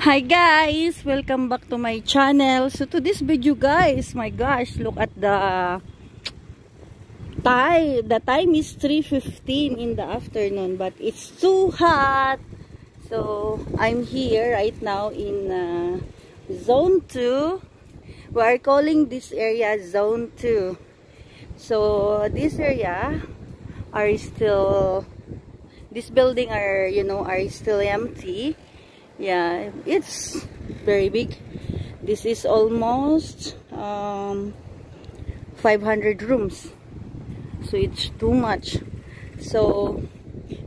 Hi guys, welcome back to my channel. So to this video guys, my gosh, look at the time. The time is 3:15 in the afternoon, but it's too hot. So I'm here right now in zone 2. We are calling this area zone 2. So this area are still, this building are, are still empty. Yeah, it's very big. This is almost 500 rooms, so it's too much. So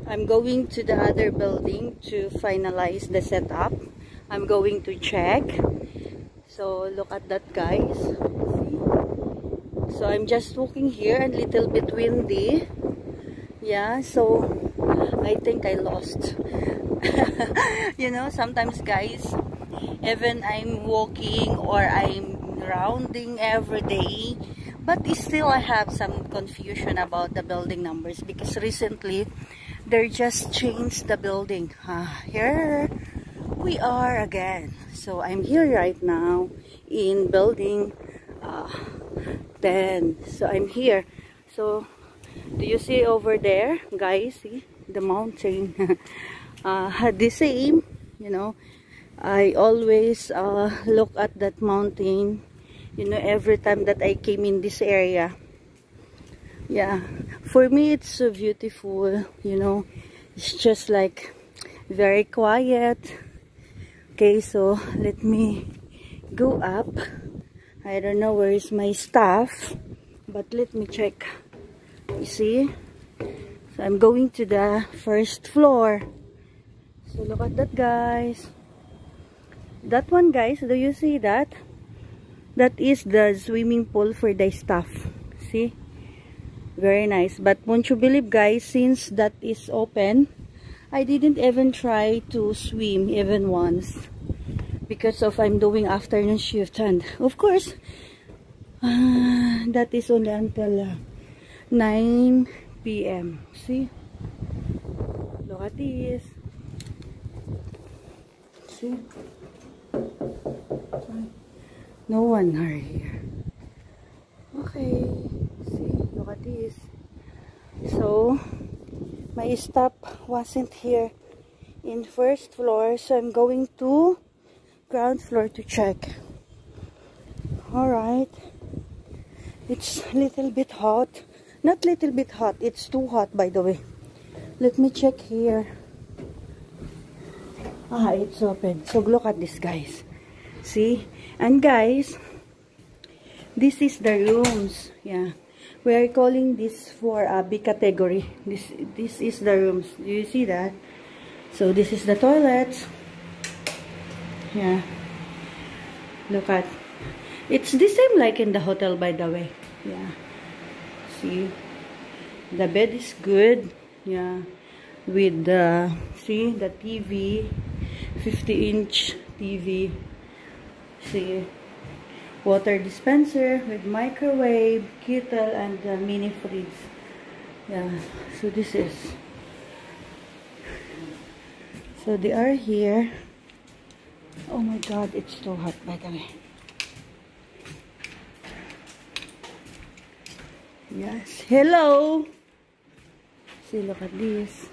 I'm going to the other building to finalize the setup. I'm going to check. So look at that guys. See? So I'm just walking here a little bit windy. Yeah, so I think I lost. Sometimes guys, even I'm walking or I'm rounding every day, but still I have some confusion about the building numbers because recently they just changed the building. Here we are again. So I'm here right now in building 10. So I'm here. So do you see over there guys? See the mountain. The same, I always look at that mountain, every time that I came in this area. Yeah, for me it's so beautiful, it's just like very quiet. Okay, so let me go up. I don't know where is my stuff, but let me check. You see, so I'm going to the first floor. So look at that guys. That one guys, do you see that? That is the swimming pool for the staff. See? Very nice. But won't you believe guys, since that is open, I didn't even try to swim even once. Because of I'm doing afternoon shift. And of course, that is only until 9 p.m. See? Look at this. See? No one are here. Okay. See? Look at this. So, my stop wasn't here in first floor. So, I'm going to ground floor to check. Alright. It's a little bit hot. Not little bit hot. It's too hot by the way. Let me check here. It's open. So look at this guys. See? And guys, this is the rooms. Yeah. We are calling this for a B category. This is the rooms. Do you see that? So this is the toilets. Yeah. Look at. It's the same like in the hotel by the way. Yeah. See? The bed is good. Yeah. With the, see, the TV, 50-inch TV. See, water dispenser with microwave, kettle, and mini fridge. Yeah, so this is. So they are here. Oh my God, it's so hot by the way. Yes, hello. See, look at this.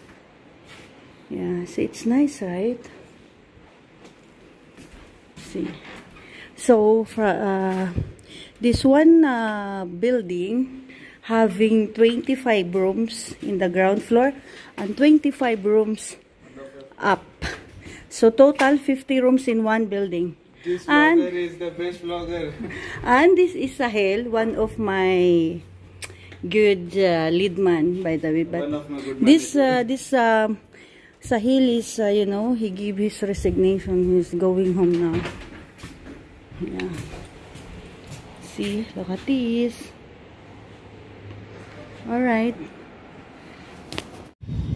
Yeah, see, it's nice, right? See. So, for this one building having 25 rooms in the ground floor and 25 rooms up. So, total 50 rooms in one building. This vlogger is the best vlogger. And this is Sahel, one of my good lead man, by the way. But one of my good this Sahil is, he gave his resignation. He's going home now. Yeah. See, look at this. Alright.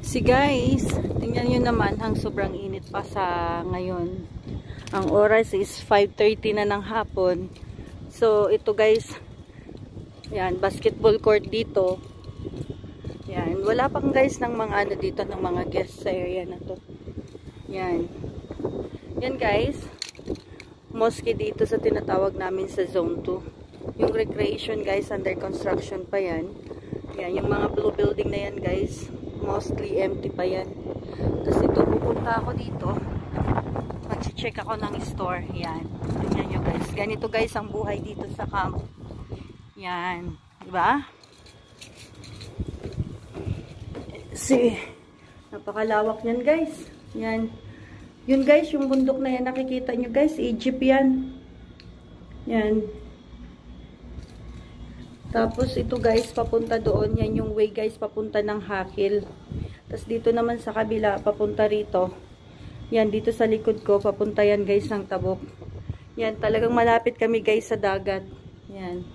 See guys, tingnan nyo naman, ang sobrang init pa sa ngayon. Ang oras is 5:30 na ng hapon. So, ito guys, yan, basketball court dito. Yan, wala pang guys ng mga dito, ng mga guests sa area na to. Yan. Yan guys, mosque dito sa tinatawag namin sa Zone 2. Yung recreation guys, under construction pa yan. Yan, yung mga blue building na yan guys, mostly empty pa yan. Tapos ito, pupunta ako dito. Mag-check ako ng store. Yan. Tingnan nyo guys. Ganito guys ang buhay dito sa camp. Yan. Diba? See. Napakalawak yan guys. Yan. Yun guys, yung bundok na yan nakikita nyo guys. Egypt yan. Yan. Tapos ito guys, papunta doon. Yan yung way guys, papunta ng Hakil. Tapos dito naman sa kabila, papunta rito. Yan, dito sa likod ko, papunta yan guys ng Tabuk. Yan, talagang malapit kami guys sa dagat. Yan.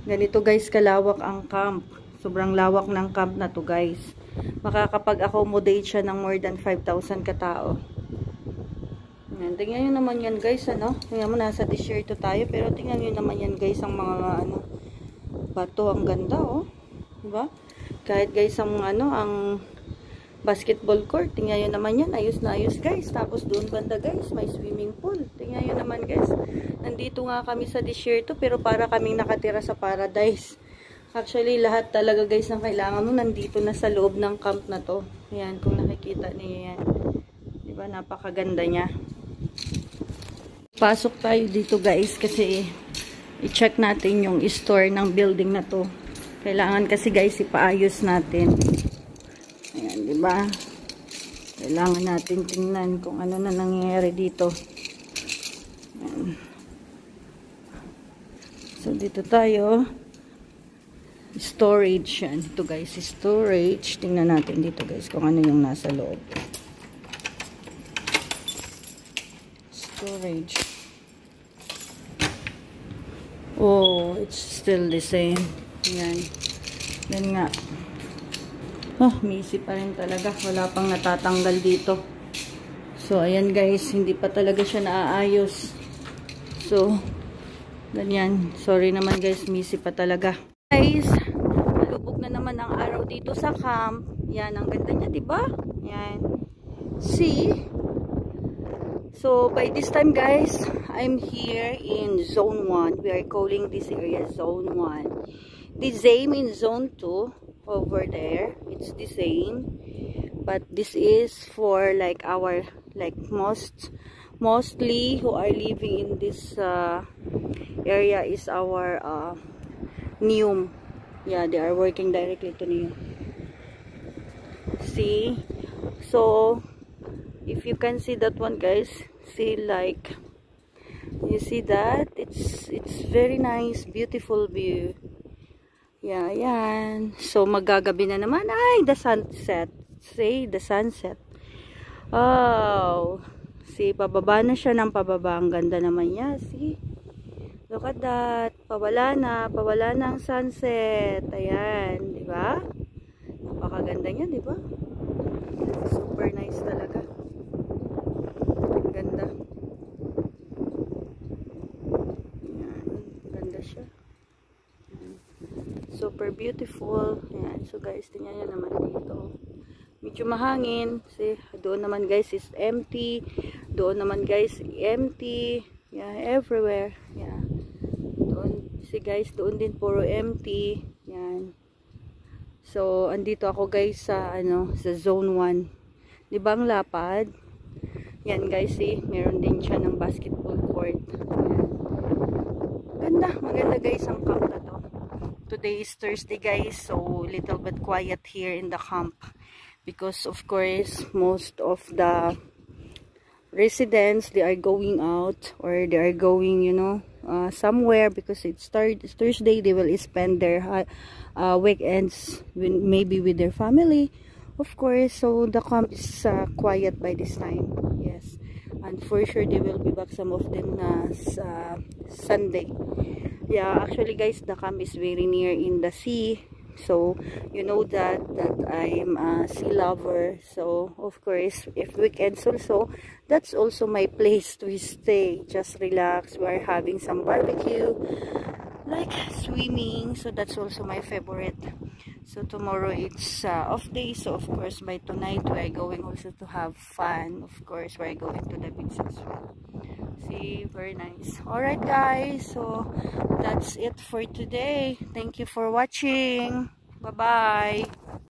Ganito guys, kalawak ang camp. Sobrang lawak ng camp na to guys. Makakapag-accommodate siya ng more than 5,000 katao. Yan, tingnan nyo naman yan guys, ano? Tingnan mo, nasa desierto tayo, pero tingnan nyo naman yan guys, ang mga ano, bato, ang ganda oh. Diba? Kahit guys, ang ano, ang basketball court, tingnan nyo naman yan, ayos na ayos guys. Tapos doon banda guys, may swimming pool. Tingnan nyo naman guys, nandito nga kami sa desierto, pero para kaming nakatira sa paradise. Actually, lahat talaga guys ng kailangan mo nandito na sa loob ng camp na to. Ayan, kung nakikita niyo yan. Diba, napakaganda niya. Pasok tayo dito guys kasi i-check natin yung store ng building na to. Kailangan kasi guys ipaayos natin. Ayan, diba? Kailangan natin tingnan kung ano na nangyayari dito. Ayan. So, dito tayo. Storage yan. Ito guys, storage. Tingnan natin dito guys kung ano yung nasa loob. Storage. Oh, it's still the same. Yan. Yan nga. Oh, misi pa rin talaga. Wala pang natatanggal dito. So, ayan guys, hindi pa talaga siya naaayos. So, ganyan. Sorry naman guys, misi pa talaga. Guys, malubog na naman ang araw dito sa camp. Yan, ang ganda niya, diba? Yan. See? So, by this time guys, I'm here in Zone 1. We are calling this area Zone 1. The same in Zone 2, over there. It's the same. But this is for like our, like mostly who are living in this area is our Neom. Yeah, they are working directly to Neom. See? So, if you can see that one guys, see like, you see that? It's very nice, beautiful view. Yeah, yan. So, magagabi na naman. Ay, the sunset. See, the sunset. Oh. See, pababa na siya ng pababa. Ang ganda naman niya. See? Look at that. Pawala na ang sunset. Ayan, di ba? Napakaganda niya, di ba? Super nice talaga. Ang ganda. Ayan, ganda siya. Super beautiful. Ayan, so guys, tingnan nyo naman dito. Medyo mahangin. See, doon naman guys is empty. Doon naman guys empty. Yeah, everywhere. Yeah. Doon, see guys, doon din puro empty. Yan. So, andito ako guys sa ano, sa Zone 1. 'Di ba ang lapad? Yan guys, see, meron din siya ng basketball court. Yan. Maganda guys ang camp na to. Today is Thursday guys, so little bit quiet here in the camp because of course most of the residents, they are going out or they are going, you know, somewhere because it's Thursday. They will spend their weekends maybe with their family, of course. So the camp is quiet by this time. Yes, and for sure they will be back, some of them Sunday. Yeah, actually guys, the camp is very near in the sea. So, you know that I'm a sea lover. So, of course, if weekends also, that's also my place to stay. Just relax. We are having some barbecue, like swimming. So, that's also my favorite. So tomorrow it's off day, so of course by tonight we're going also to have fun. Of course we're going to the beach as well. See, very nice. Alright guys, so that's it for today. Thank you for watching. Bye bye.